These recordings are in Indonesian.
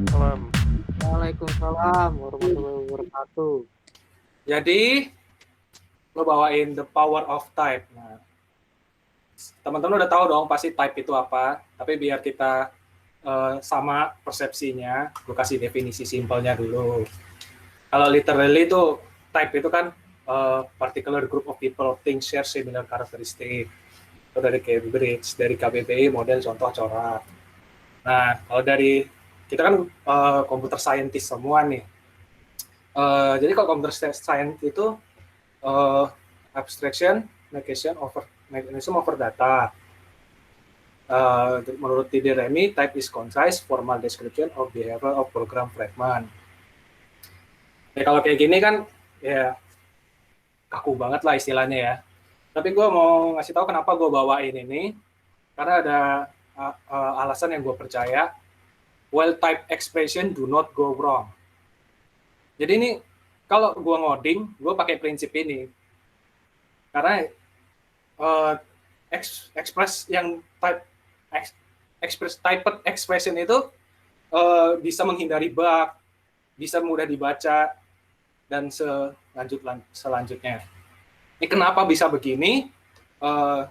Waalaikumsalam. Waalaikumsalam warahmatullahi wabarakatuh. Jadi lo bawain the power of type. Nah, teman-teman udah tahu dong pasti type itu apa. Tapi biar kita sama persepsinya, gue kasih definisi simpelnya dulu. Kalau literally itu type itu kan particular group of people, things share similar characteristic. Itu dari Cambridge, dari KBBI, model contoh corak. Nah, kalau dari kita kan computer scientist semua nih. Jadi kalau computer science itu abstraction, mechanism over data. Menurut T.D. Remy, type is concise, formal description of behavior of program fragment. Ya kalau kayak gini kan, ya kaku banget lah istilahnya ya. Tapi gue mau ngasih tahu kenapa gue bawain ini, karena ada alasan yang gue percaya. Well type expression do not go wrong. Jadi ini kalau gue ngoding, gue pakai prinsip ini. Karena express yang typed expression itu bisa menghindari bug, bisa mudah dibaca, dan selanjutnya. Ini kenapa bisa begini?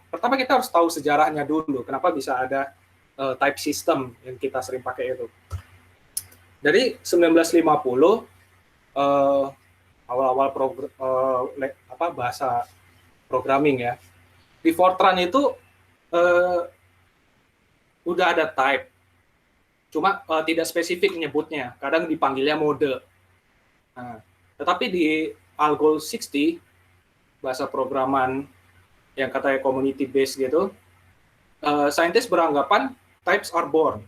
Pertama kita harus tahu sejarahnya dulu. Kenapa bisa ada type system yang kita sering pakai itu. Dari 1950, awal-awal bahasa programming ya. Di Fortran itu udah ada type, cuma tidak spesifik nyebutnya, kadang dipanggilnya mode. Nah, tetapi di Algol 60, bahasa programan yang katanya community based gitu, saintis beranggapan types are born.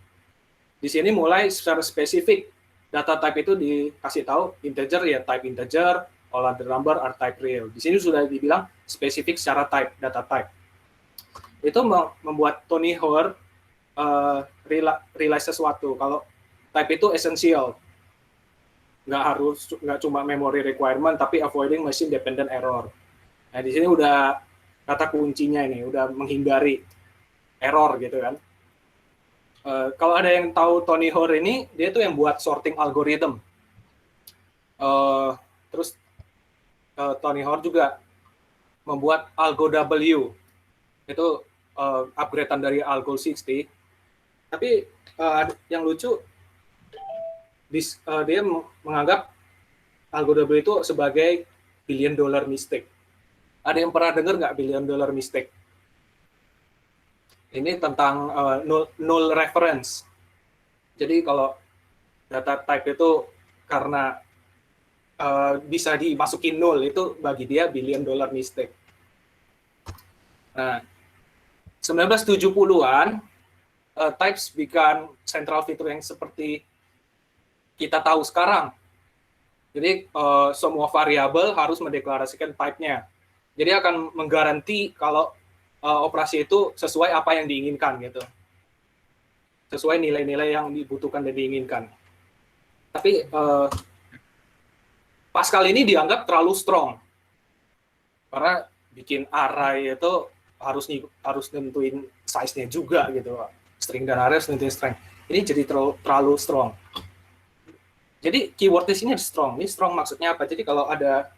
Di sini mulai secara spesifik, data type itu dikasih tahu integer ya type integer, all other number are type real. Di sini sudah dibilang spesifik secara type, data type. Itu membuat Tony Hoare realize sesuatu kalau type itu essential, nggak cuma memory requirement tapi avoiding machine dependent error. Nah di sini udah kata kuncinya ini, udah menghindari error gitu kan. Kalau ada yang tahu Tony Hoare ini, dia tuh yang buat sorting algorithm. Terus Tony Hoare juga membuat Algo W, itu upgradean dari Algo 60. Tapi yang lucu, dia menganggap Algo W itu sebagai billion dollar mistake. Ada yang pernah dengar nggak billion dollar mistake? Ini tentang null reference. Jadi kalau data type itu karena bisa dimasukin null, itu bagi dia billion dollar mistake. Nah, 1970-an, types become central feature yang seperti kita tahu sekarang. Jadi semua variabel harus mendeklarasikan type-nya. Jadi akan menggaransi kalau operasi itu sesuai apa yang diinginkan gitu. Sesuai nilai-nilai yang dibutuhkan dan diinginkan. Tapi Pascal ini dianggap terlalu strong. Karena bikin array itu harus nentuin size-nya juga gitu. String dan array harus nentuin strength. Ini jadi terlalu strong. Jadi keyword di sini strong. Ini strong maksudnya apa? Jadi kalau ada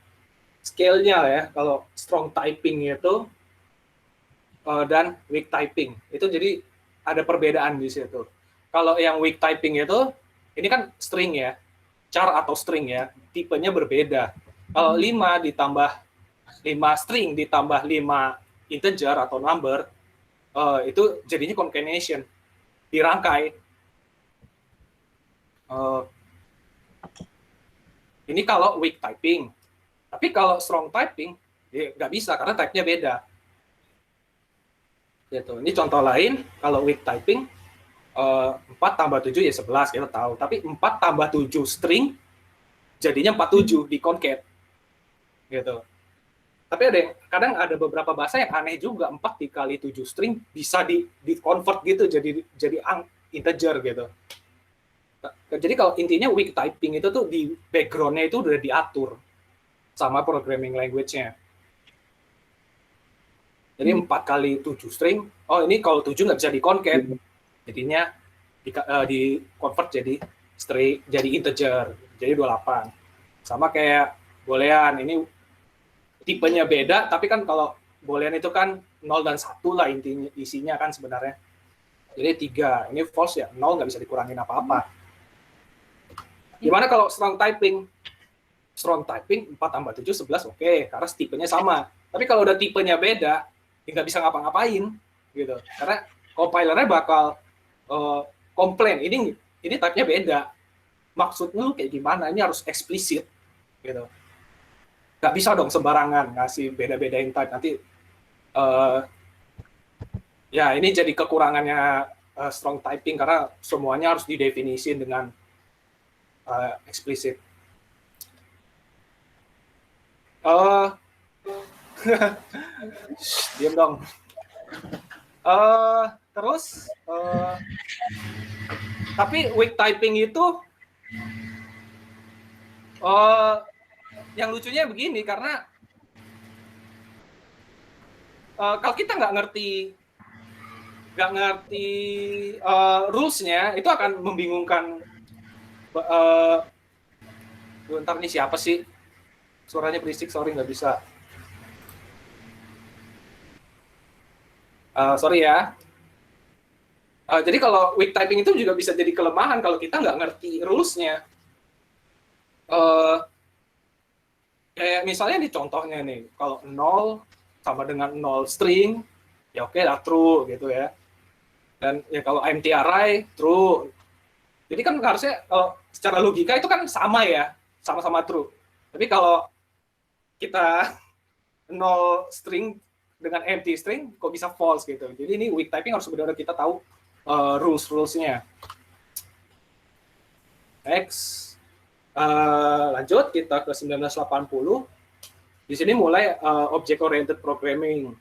scale-nya ya, kalau strong typing itu dan weak typing, itu jadi ada perbedaan di situ. Kalau yang weak typing itu, ini kan string ya, char atau string ya, tipenya berbeda. Kalau 5 ditambah 5 string ditambah 5 integer atau number, itu jadinya concatenation, dirangkai. Ini kalau weak typing. Tapi kalau strong typing, ya nggak bisa karena type-nya beda. Gitu. Ini contoh lain, kalau weak typing, 4 tambah 7 ya 11, kita tahu. Tapi 4 tambah 7 string, jadinya 47 di concat. Gitu. Tapi kadang ada beberapa bahasa yang aneh juga, 4 dikali 7 string bisa di-convert gitu, jadi integer gitu. Jadi kalau intinya weak typing itu tuh di background-nya itu udah diatur sama programming language-nya. Jadi 4 kali 7 string, oh ini kalau 7 nggak bisa di-concat, jadinya di-convert jadi string jadi integer, jadi 28. Sama kayak boolean, ini tipenya beda, tapi kan kalau boolean itu kan 0 dan 1 lah intinya, isinya kan sebenarnya. Jadi 3, ini false ya, 0 nggak bisa dikurangin apa-apa. Gimana kalau strong typing? Strong typing 4 tambah 7, 11, oke, karena tipenya sama. Tapi kalau udah tipenya beda, ya nggak bisa ngapa-ngapain, gitu. Karena compilernya bakal komplain, ini type-nya beda. Maksudnya lu kayak gimana? Ini harus eksplisit, gitu. Nggak bisa dong sembarangan ngasih beda-bedain type. Nanti, ya ini jadi kekurangannya strong typing, karena semuanya harus didefinisin dengan eksplisit. Diam dong. Terus, tapi weak typing itu yang lucunya begini, karena kalau kita nggak ngerti rules-nya, itu akan membingungkan. Bentar nih, siapa sih? Suaranya berisik, sorry nggak bisa. Sorry ya. Jadi kalau weak typing itu juga bisa jadi kelemahan kalau kita nggak ngerti rules-nya. Kayak misalnya di contohnya nih, kalau 0 sama dengan 0 string, ya oke lah true gitu ya. Dan ya kalau empty array, true. Jadi kan harusnya kalau secara logika itu kan sama ya, sama-sama true. Tapi kalau kita 0 string dengan empty string, kok bisa false gitu. Jadi ini weak typing harus benar-benar kita tahu rules-nya. Next. Lanjut, kita ke 1980. Di sini mulai object-oriented programming.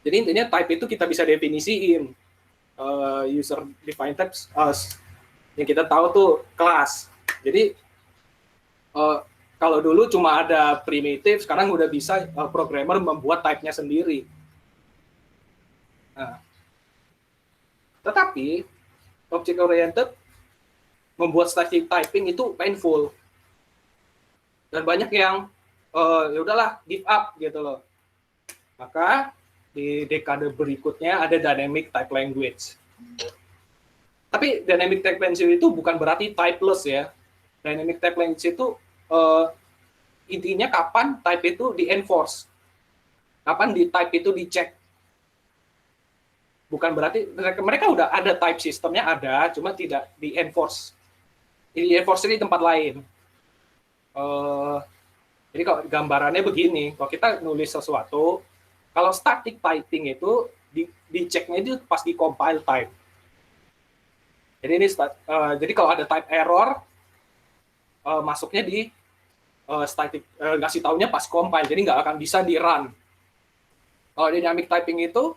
Jadi intinya type itu kita bisa definisiin. User-defined types, yang kita tahu tuh kelas. Jadi kalau dulu cuma ada primitif, sekarang udah bisa programmer membuat type-nya sendiri. Nah, tetapi object-oriented membuat static typing itu painful. Dan banyak yang ya udahlah give up gitu loh. Maka di dekade berikutnya ada dynamic type language. Tapi dynamic type language itu bukan berarti typeless ya. Dynamic type language itu intinya kapan type itu di-enforce. Kapan di type itu dicek. Bukan berarti mereka udah ada type sistemnya ada, cuma tidak di-enforce. Di-enforce di tempat lain. Jadi kalau gambarannya begini, kalau kita nulis sesuatu, kalau static typing itu diceknya itu pas di compile type. Jadi ini jadi kalau ada type error masuknya di static, ngasih taunya pas compile, jadi nggak akan bisa di run. Kalau dynamic typing itu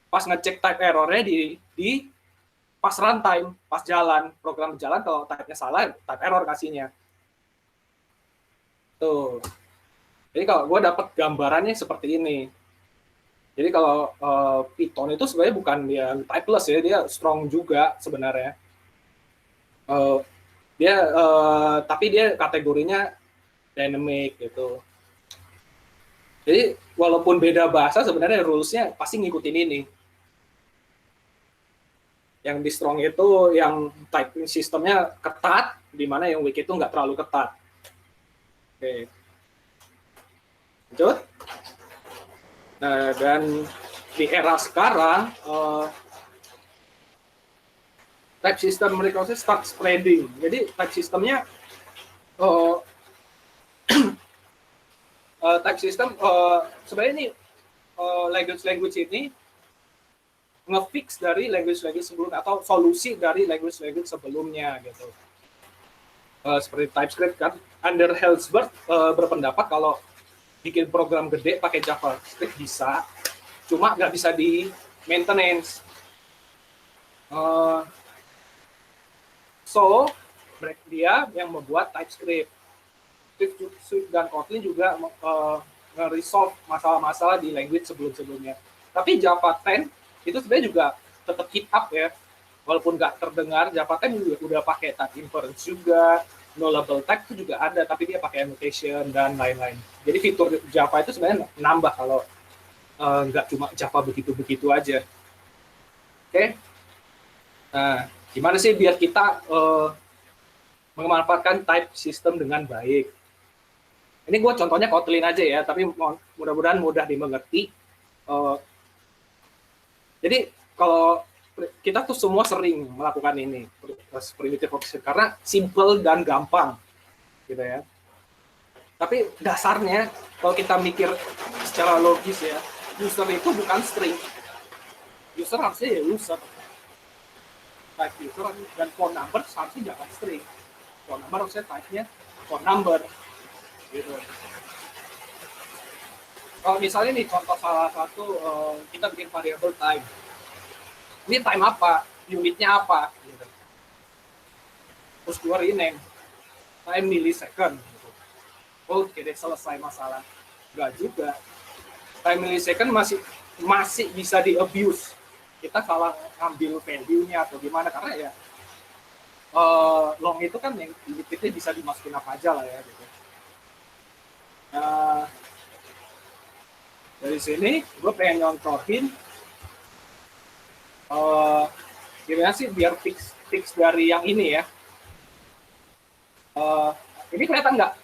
pas ngecek type errornya di pas runtime, pas jalan program jalan, kalau type-nya salah, type error kasihnya. Tuh. Jadi kalau gue dapat gambarannya seperti ini. Jadi kalau Python itu sebenarnya bukan yang typeless ya, dia strong juga sebenarnya. Tapi dia kategorinya dynamic gitu. Jadi walaupun beda bahasa, sebenarnya rules-nya pasti ngikutin ini. Yang di strong itu yang typing sistemnya ketat, di mana yang weak itu nggak terlalu ketat. Oke. Lanjut. Nah, dan di era sekarang, type system mereka start spreading. Jadi type sistemnya, type system sebenarnya ini language ini nge-fix dari language sebelumnya atau solusi dari language sebelumnya gitu. Seperti TypeScript kan, Under Hellsberg berpendapat kalau bikin program gede pakai JavaScript bisa, cuma nggak bisa di maintenance. So dia yang membuat TypeScript. Swift dan Kotlin juga nge-resolve masalah-masalah di language sebelum-sebelumnya. Tapi Java 10 itu sebenarnya juga tetap keep up ya. walaupun nggak terdengar, Java time juga udah pakai type inference juga, nullable type itu juga ada, tapi dia pakai annotation dan lain-lain. Jadi fitur Java itu sebenarnya nambah kalau nggak cuma Java begitu-begitu aja. Oke, nah gimana sih biar kita memanfaatkan type system dengan baik? Ini gue contohnya Kotlin aja ya, tapi mudah-mudahan mudah dimengerti. Jadi kalau kita tuh semua sering melakukan ini primitive function karena simple dan gampang gitu ya. Tapi dasarnya kalau kita mikir secara logis ya, user itu bukan string. User harusnya ya user. Type user dan phone number harusnya jangan string. Phone number harusnya type-nya phone number gitu. Kalau misalnya nih contoh salah satu kita bikin variable time. Ini time apa? Unitnya apa? Gitu. Terus gue rename. Time millisecond. Gitu. Oh, jadi selesai masalah. Enggak juga. Time millisecond masih bisa di-abuse. Kita salah ngambil value-nya atau gimana. Karena ya long itu kan yang unitnya bisa dimasukin apa aja lah ya. Gitu. Nah, dari sini gue pengen nyontohin gimana sih biar fix dari yang ini ya. Ini kelihatan nggak?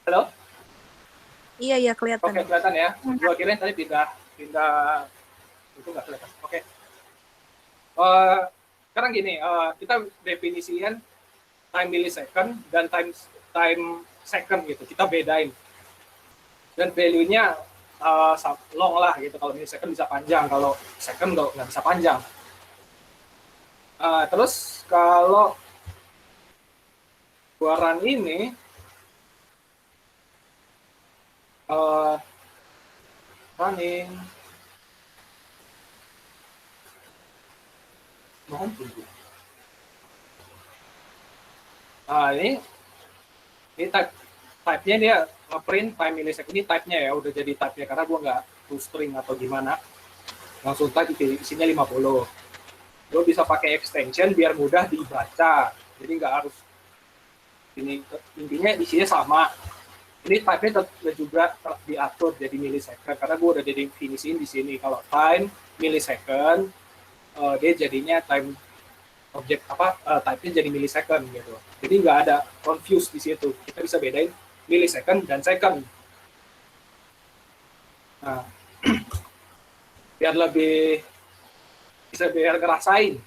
Halo? Iya kelihatan. Oke, kelihatan ya. Gua kirain tadi pindah itu nggak kelihatan. Oke. Sekarang gini, kita definisikan time millisecond dan time second gitu. Kita bedain. Dan value-nya long lah gitu. Kalau millisecond bisa panjang, kalau second nggak bisa panjang. Terus kalau gua run ini running mohon tunggu. Ini type-nya dia print time millisecond. Ini type-nya ya, udah jadi type-nya karena gua nggak toString atau gimana. Langsung type isinya 50. Lo bisa pakai extension biar mudah dibaca. Jadi nggak harus ini, intinya isinya sama. Ini type-nya juga diatur jadi millisecond karena gue udah definisiin di sini kalau time millisecond dia jadinya time objek type-nya jadi millisecond gitu. Jadi nggak ada confuse di situ. Kita bisa bedain millisecond dan second. Nah, biar ngerasain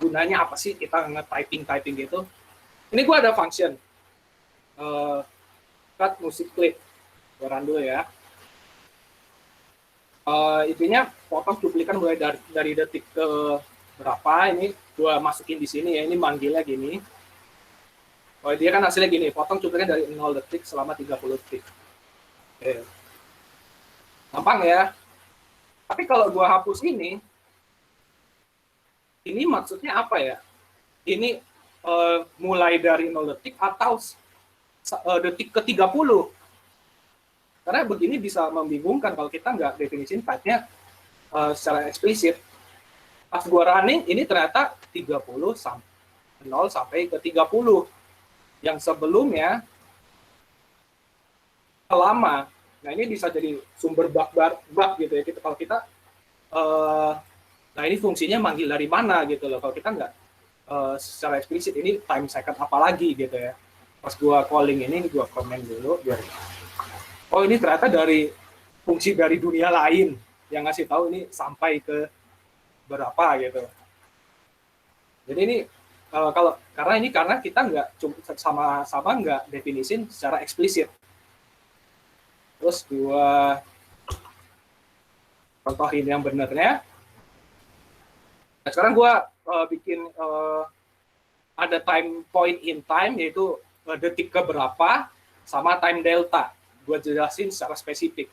gunanya apa sih kita nge-typing gitu. Ini gue ada function cut music clip. Gue run dulu ya. Intinya potong cuplikan mulai dari detik ke berapa. Ini gue masukin di sini ya. Ini manggilnya gini. Dia kan hasilnya gini. Potong cuplikan dari 0 detik selama 30 detik. Oke. Gampang ya. Tapi kalau gue hapus ini maksudnya apa ya? Ini mulai dari 0 detik atau detik ke 30. Karena begini bisa membingungkan kalau kita nggak definisiin type-nya secara eksplisit. Pas gua running, ini ternyata 30 0 sampai ke 30. Yang sebelumnya lama. Nah, ini bisa jadi sumber bug gitu ya. Kalau kita nah ini fungsinya manggil dari mana gitu loh. Kalau kita nggak secara eksplisit ini time second apalagi gitu ya. Pas gua calling ini gua komen dulu biar ini ternyata dari fungsi dari dunia lain yang ngasih tahu ini sampai ke berapa gitu. Jadi ini karena kita nggak sama-sama nggak definisin secara eksplisit. Terus gua contohin yang benernya. Nah, sekarang gua bikin ada time point in time yaitu detik ke berapa sama time delta. Gue jelasin secara spesifik.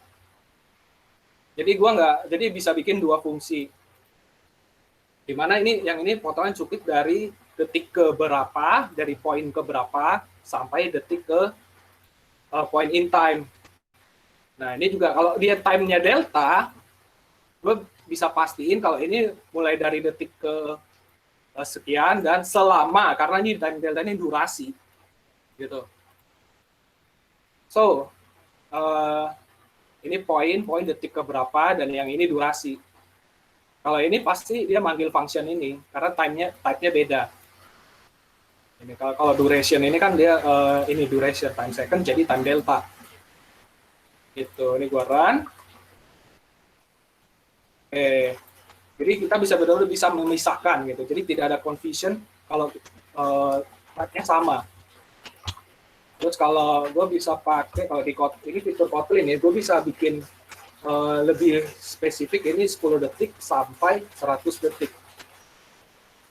Jadi bisa bikin dua fungsi. Dimana yang ini potongan cukup dari detik ke berapa, dari poin ke berapa sampai detik ke point in time. Nah, ini juga kalau dia time-nya delta, bisa pastiin kalau ini mulai dari detik ke sekian dan selama, karena ini time delta ini durasi gitu. So ini poin detik ke berapa dan yang ini durasi. Kalau ini pasti dia manggil function ini karena type-nya beda. Ini kalau duration ini kan dia ini duration time second jadi time delta. Gitu. Ini gua run. Jadi kita benar-benar bisa memisahkan gitu. Jadi tidak ada confusion kalau type-nya sama. Terus kalau gue bisa pakai, kalau di ini fitur Kotlin ya, gue bisa bikin lebih spesifik, ini 10 detik sampai 100 detik.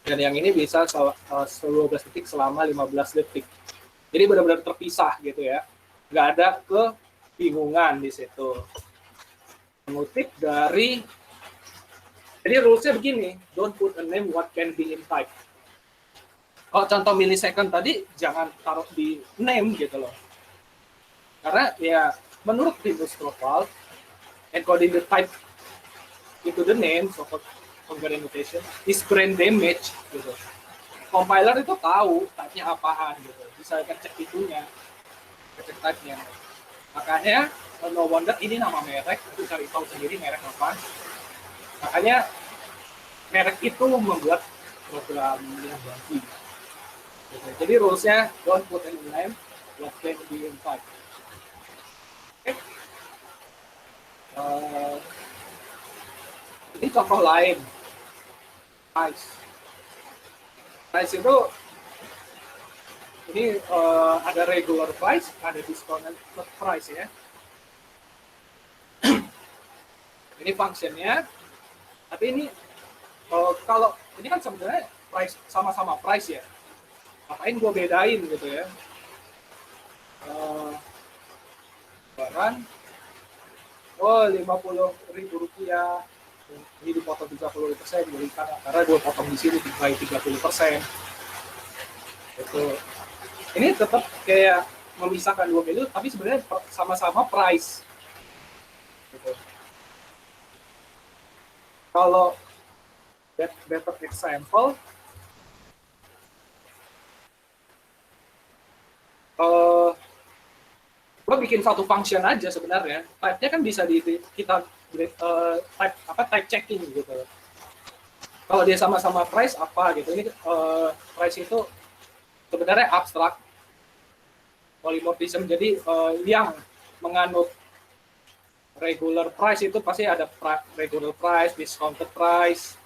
Dan yang ini bisa 12 detik selama 15 detik. Jadi benar-benar terpisah gitu ya. Nggak ada kebingungan di situ. Mengutip dari, jadi rules-nya begini, don't put a name what can be in type. Kalau contoh millisecond tadi, jangan taruh di name gitu loh. Karena ya menurut Linus Torvalds, encoding the type into the name, so-called concurrent notation, is brain damage gitu. Compiler itu tahu type-nya apaan gitu, bisa ngecek itunya, ngecek type-nya. Makanya no wonder ini nama merek, itu cari tahu sendiri merek apa. Makanya merek itu membuat program yang bagus. Gitu. Jadi rules-nya don't put any name, what can be in type. Okay. Ini contoh lain. Price itu ini ada regular price, ada discounted price ya. Ini functionnya. Tapi ini kalau ini kan sebenarnya price sama-sama price ya. Ngapain gue bedain gitu ya. Barang, 50.000 rupiah, ini dipotong 30%, karena gue potong di sini 30%. Itu. Ini tetap kayak memisahkan dua value, tapi sebenarnya sama-sama price. Gitu. Kalau better example, gue bikin satu function aja sebenarnya. Type-nya kan bisa kita type checking gitu. Kalau dia sama-sama price apa gitu. Ini price itu sebenarnya abstrak polymorphism. Jadi yang menganut regular price itu pasti ada regular price, discounted price.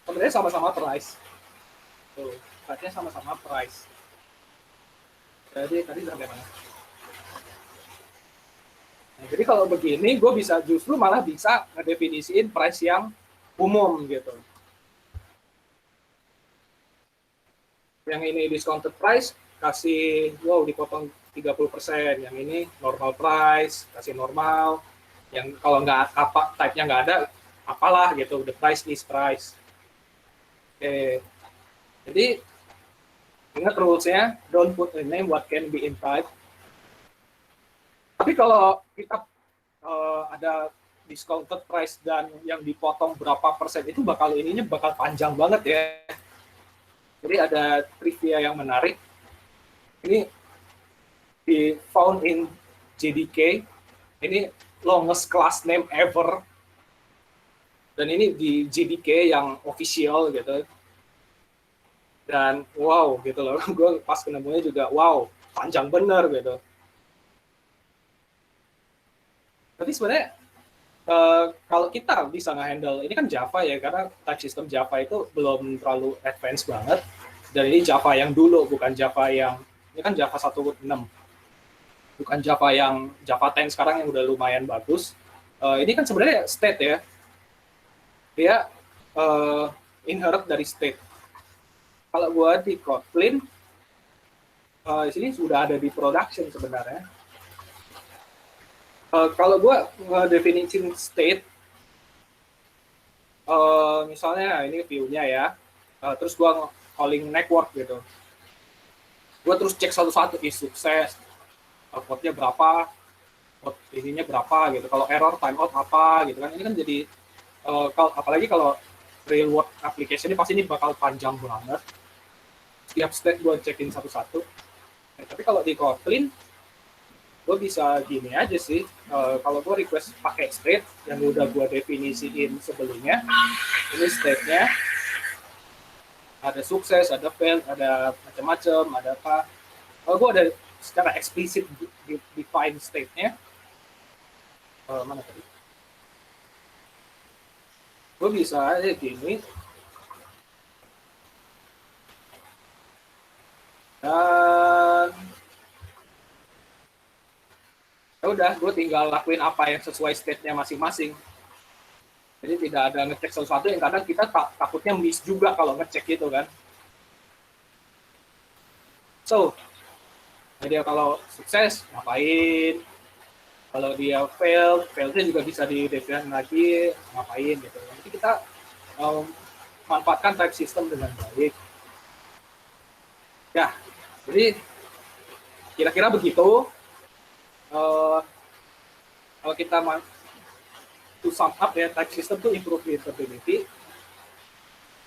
Sebenarnya sama-sama price. Tuh, type-nya sama-sama price. Jadi tadi sampai mana? Nah, jadi kalau begini, gue bisa justru malah bisa ngedefinisiin price yang umum gitu. Yang ini discounted price, kasih, dipotong 30%. Yang ini normal price, kasih normal. Yang kalau nggak apa, type-nya nggak ada, apalah gitu, the price is price. Oke. Jadi, ingat rules-nya, don't put a name what can be in type. Tapi kalau kita ada discounted price dan yang dipotong berapa persen, itu ininya bakal panjang banget ya. Jadi ada trivia yang menarik. Ini di found in JDK. Ini longest class name ever. Dan ini di JDK yang official gitu. Dan wow gitu loh, gue pas kenemunya juga wow, panjang bener gitu. Tapi sebenarnya kalau kita bisa nge-handle, ini kan Java ya, karena type system Java itu belum terlalu advance banget. Dan ini Java yang dulu, bukan Java yang, ini kan Java 1.6. Bukan Java yang, Java 10 sekarang yang udah lumayan bagus. Ini kan sebenarnya state ya. Dia inherit dari state. Kalau buat di Kotlin, di sini sudah ada di production sebenarnya. Kalau gue ngedefinisin state, misalnya ini view-nya ya, terus gue calling network gitu. Gue terus cek satu-satu, sukses, output-nya berapa, ininya berapa gitu. Kalau error, timeout apa gitu kan. Ini kan jadi apalagi kalau real world application ini pasti ini bakal panjang banget. Setiap state gue cekin satu-satu. Tapi kalau di Kotlin, gue bisa gini aja sih. Kalau gue request pakai state yang udah gue definisiin sebelumnya, ini state-nya ada sukses, ada fail, ada macam-macam, ada apa. Kalau gue ada secara eksplisit define state-nya, mana tadi? Gue bisa aja gini. Dan ya udah, gue tinggal lakuin apa yang sesuai state-nya masing-masing. Jadi tidak ada ngecek sesuatu yang kadang kita takutnya miss juga kalau ngecek gitu kan. So, dia kalau sukses ngapain? Kalau dia failnya juga bisa didefinisikan lagi ngapain gitu. Nanti kita manfaatkan type system dengan baik. Ya, jadi kira-kira begitu. Kalau kita to sum up ya, type system itu improve readability.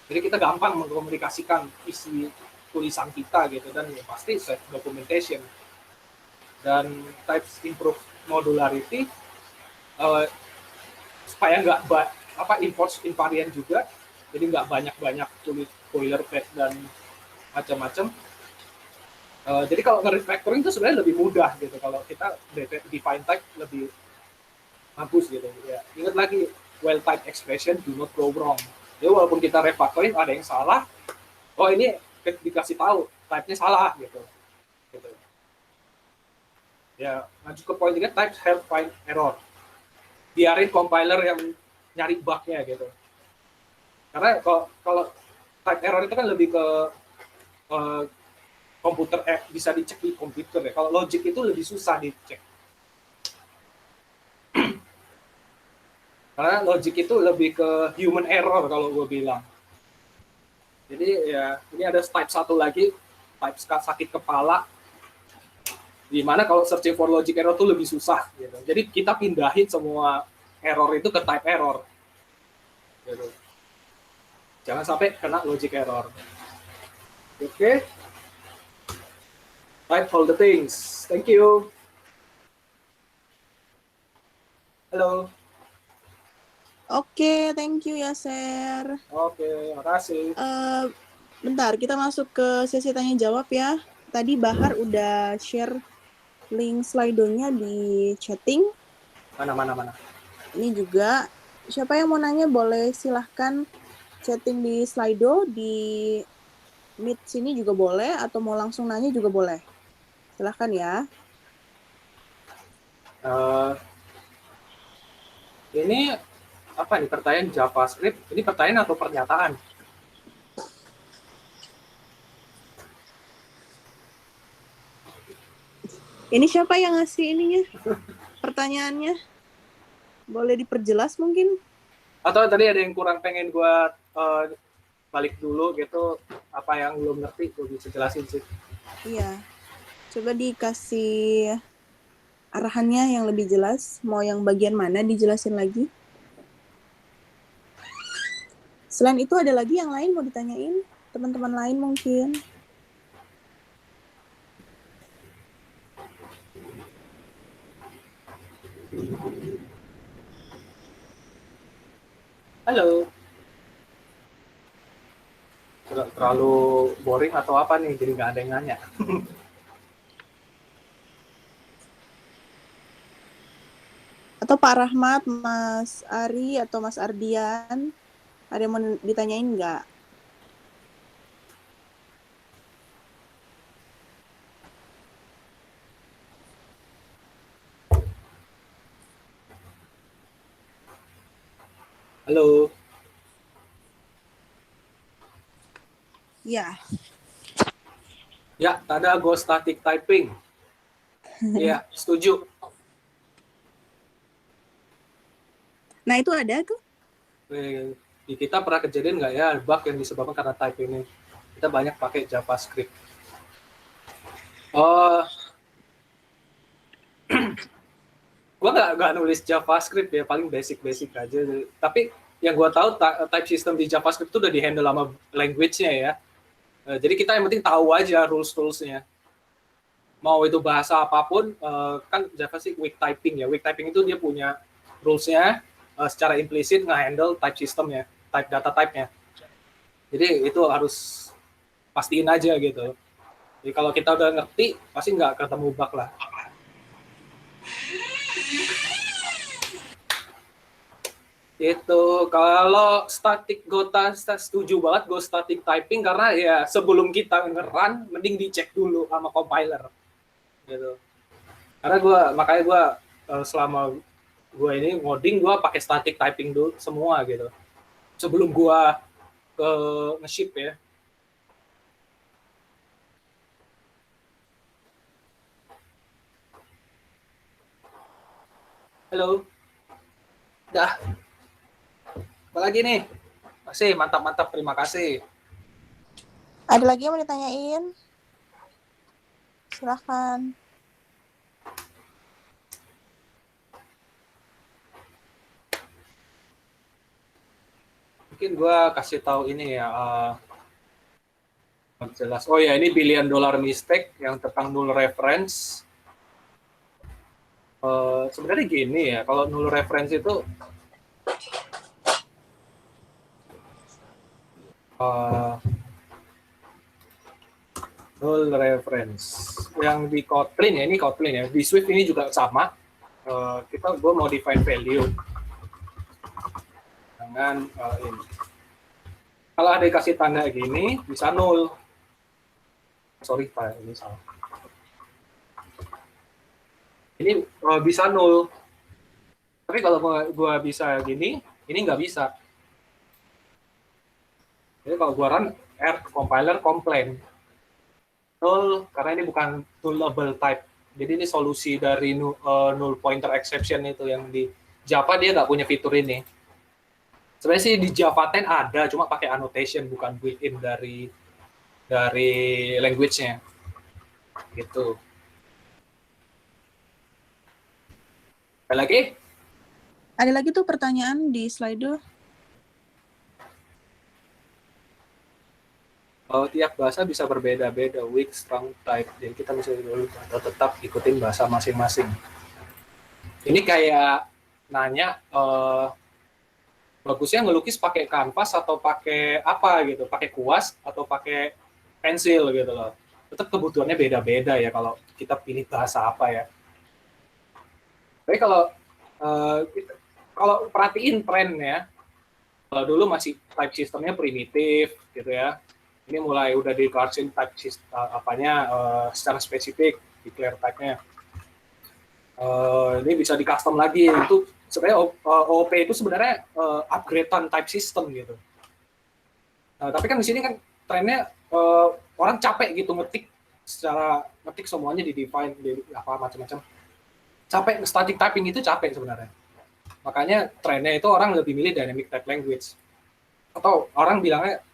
Jadi kita gampang mengkomunikasikan isi tulisan kita gitu, dan ya pasti self documentation. Dan types improve modularity supaya nggak import invariant juga, jadi nggak banyak tulis boilerplate dan macam-macam. Jadi kalau nge-refactoring itu sebenarnya lebih mudah gitu kalau kita define type lebih bagus gitu ya. Ingat lagi, well typed expression do not go wrong. Jadi walaupun kita refactoring ada yang salah, oh ini dikasih tahu type-nya salah gitu. Ya, lanjut ke poin 3, types help find error. Biarin compiler yang nyari bug-nya gitu. Karena kalau type error itu kan lebih ke komputer, bisa dicek di komputer ya. Kalau logic itu lebih susah dicek. Karena logic itu lebih ke human error kalau gue bilang. Jadi ya, ini ada type satu lagi, type sakit kepala. Dimana kalau searching for logic error itu lebih susah. Gitu. Jadi kita pindahin semua error itu ke type error. Gitu. Jangan sampai kena logic error. Oke. Type all the things. Thank you. Halo. Oke, thank you ya, Ser. Oke, makasih. Bentar, kita masuk ke sesi tanya jawab ya. Tadi Bahar udah share link Slido-nya di chatting. Mana. Ini juga, siapa yang mau nanya boleh silahkan chatting di Slido, di Meet sini juga boleh, atau mau langsung nanya juga boleh. Silahkan ya. Ini apa nih, pertanyaan JavaScript? Ini pertanyaan atau pernyataan? Ini siapa yang ngasih ininya? Pertanyaannya? Boleh diperjelas mungkin? Atau tadi ada yang kurang pengen gue balik dulu gitu, apa yang belum ngerti gue bisa jelasin sih. Iya. Coba dikasih arahannya yang lebih jelas. Mau yang bagian mana dijelasin lagi? Selain itu ada lagi yang lain mau ditanyain? Teman-teman lain mungkin? Halo. Terlalu boring atau apa nih, jadi nggak ada yang nanya. Atau Pak Rahmat, Mas Ari, atau Mas Ardian, ada yang mau ditanyain nggak? Halo. Ya. Ya, ada go static typing. Iya, setuju. Nah, itu ada tuh. Di kita pernah kejadian nggak ya bug yang disebabkan karena type ini? Kita banyak pakai JavaScript. Gue nggak nulis JavaScript ya, paling basic aja. Tapi yang gue tahu type system di JavaScript itu udah di-handle sama language-nya ya. Jadi kita yang penting tahu aja rules-rulesnya. Mau itu bahasa apapun, kan JavaScript weak typing ya. Weak typing itu dia punya rules-nya secara implisit nge-handle type system-nya, type data type-nya. Jadi itu harus pastiin aja gitu. Jadi kalau kita udah ngerti, pasti nggak ketemu bug lah. Itu kalau static Gota setuju banget Go static typing karena ya sebelum kita nge-run mending dicek dulu sama compiler gitu. Karena makanya gue selama gue ini ngoding gue pakai static typing dulu semua gitu. Sebelum gue ke nge-ship ya. Halo. Dah. Apalagi nih? Masih mantap-mantap, terima kasih. Ada lagi yang mau ditanyain? Silahkan. Mungkin gue kasih tahu ini ya. Jelas. Oh ya, ini $1 billion mistake yang tentang null reference. Sebenarnya gini ya, kalau null reference itu null reference yang di Kotlin ya, ini Kotlin ya, di Swift ini juga sama. Gue mau define value dengan ini. Kalau ada dikasih tanda gini bisa null. Sorry Pak, ini salah. Ini bisa null. Tapi kalau gue bisa gini, ini nggak bisa. Jadi kalau gue run R compiler complain null karena ini bukan nullable type. Jadi ini solusi dari null pointer exception itu yang di Java dia nggak punya fitur ini. Sebenarnya sih di Java 10 ada, cuma pakai annotation bukan built-in dari language-nya. Gitu. Ada lagi? Ada lagi tuh pertanyaan di Slido. Tiap bahasa bisa berbeda-beda, weak, strong, type. Jadi kita bisa tetap ikutin bahasa masing-masing. Ini kayak nanya, bagusnya ngelukis pakai kanvas atau pakai apa gitu, pakai kuas atau pakai pensil gitu loh. Tetap kebutuhannya beda-beda ya kalau kita pilih bahasa apa ya. Tapi kalau perhatiin trennya, kalau dulu masih type systemnya primitif gitu ya. Ini mulai udah dikelasin type system secara spesifik, declare type-nya. Ini bisa di custom lagi. Itu sebenarnya OOP itu sebenarnya upgrade-an type system gitu. Tapi kan di sini kan trennya orang capek gitu ngetik semuanya di define apa macam-macam. Capek, static typing itu capek sebenarnya. Makanya trennya itu orang lebih milih dynamic type language. Atau orang bilangnya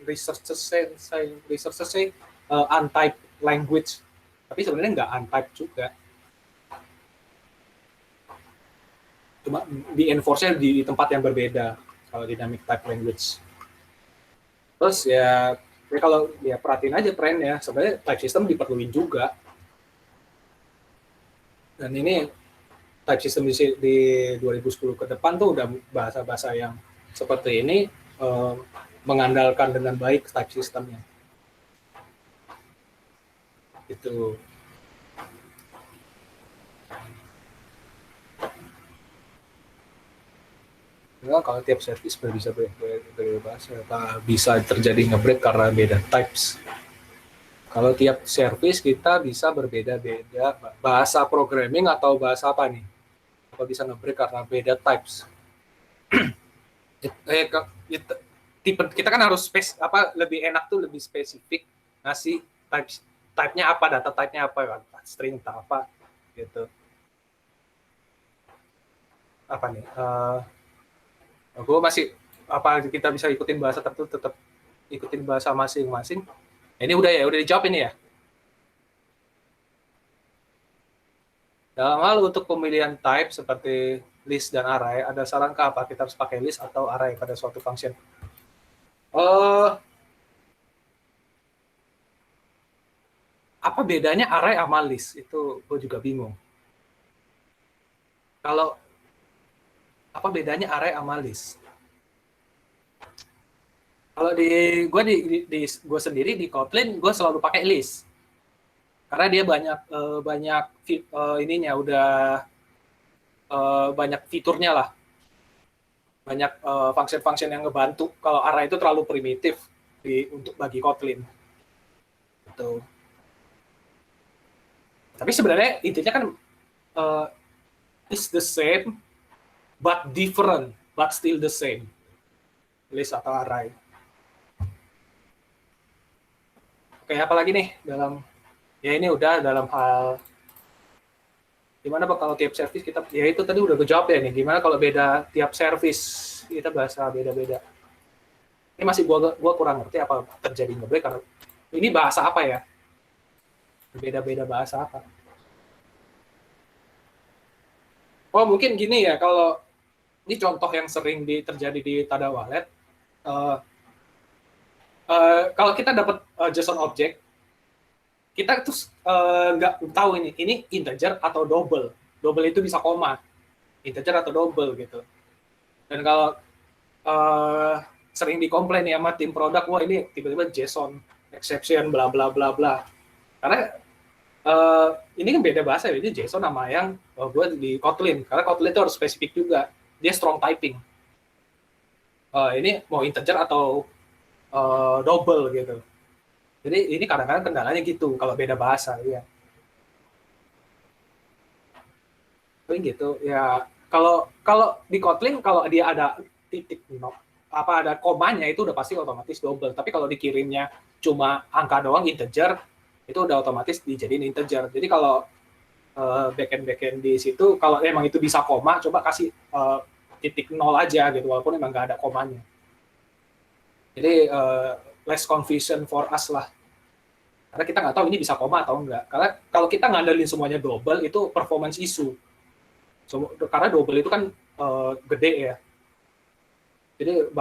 researchers say untyped language, tapi sebenarnya nggak untyped juga, cuma di enforce-nya di tempat yang berbeda kalau dynamic type language. Terus ya kalau ya perhatiin aja trennya, sebenarnya type system diperluin juga, dan ini type system di 2010 ke depan tuh udah bahasa-bahasa yang seperti ini mengandalkan dengan baik type systemnya. Itu. Nah, kalau tiap service bisa terjadi nge-break karena beda types. Kalau tiap service kita bisa berbeda-beda bahasa programming atau bahasa apa nih? Kalau bisa nge-break karena beda types. Kita kan harus lebih enak tuh lebih spesifik ngasih type-nya apa, data type-nya apa, string apa gitu. Apa nih? Gue masih kita bisa ikutin bahasa tertentu, tetap ikutin bahasa masing-masing. Ini udah dijawab ini ya. Dalam hal untuk pemilihan type seperti list dan array, ada saran ke apa? Kita harus pakai list atau array pada suatu function? Apa bedanya array sama list? Itu gue juga bingung. Kalau apa bedanya array sama list? Kalau di gue sendiri di Kotlin gue selalu pakai list karena dia banyak ininya udah banyak fiturnya lah, banyak function-function yang ngebantu. Kalau array itu terlalu primitif untuk bagi Kotlin. Gitu. Tapi sebenarnya intinya kan is the same but different but still the same, list atau array. Oke, apalagi nih dalam ini udah dalam hal gimana kalau tiap service kita, ya itu tadi udah kejawab ya nih, gimana kalau beda tiap service kita bahasa beda-beda. Ini masih gua kurang ngerti apa terjadi ngebreak karena ini bahasa apa ya, beda-beda bahasa apa. Oh mungkin gini ya, kalau ini contoh yang sering terjadi di Tada Wallet, kalau kita dapat JSON object, kita terus nggak tahu ini integer atau double. Double itu bisa koma, integer atau double gitu. Dan kalau sering dikomplain ya sama tim produk, wah ini tiba-tiba JSON exception bla bla bla bla. Karena ini kan beda bahasa, jadi JSON sama yang gue di Kotlin. Karena Kotlin itu harus spesifik juga, dia strong typing. Ini mau integer atau double gitu. Jadi ini kadang-kadang kendalanya gitu kalau beda bahasa, ya. Tapi gitu ya. Kalau di Kotlin kalau dia ada titik ada komanya itu udah pasti otomatis double. Tapi kalau dikirimnya cuma angka doang integer, itu udah otomatis dijadiin integer. Jadi kalau backend di situ kalau emang itu bisa koma, coba kasih titik 0 aja gitu walaupun emang nggak ada komanya. Jadi less confusion for us lah. Karena kita nggak tahu ini bisa koma atau enggak. Karena kalau kita ngandelin semuanya double, itu performance issue. Karena double itu kan gede ya. Jadi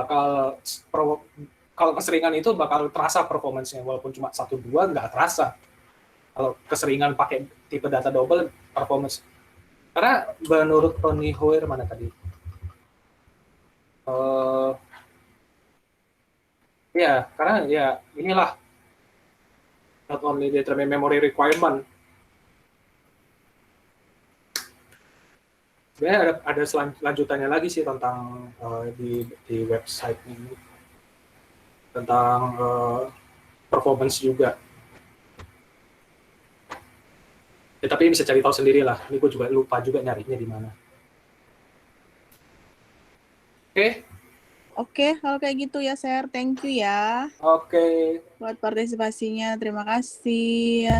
kalau keseringan itu bakal terasa performance-nya. Walaupun cuma 1-2, nggak terasa. Kalau keseringan pakai tipe data double, performance. Karena menurut Tony Hoare, mana tadi? Ya, karena ya inilah not only determine memory requirement. Sebenarnya ada lanjutannya lagi sih tentang di website ini tentang performance juga. Ya, tapi bisa cari tahu sendiri lah. Ini gue juga lupa juga nyarinya di mana. Oke, kalau kayak gitu ya, Sir. Thank you ya. Oke. Buat partisipasinya, terima kasih.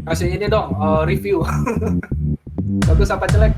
Kasih ini dong, review. Bagus apa jelek?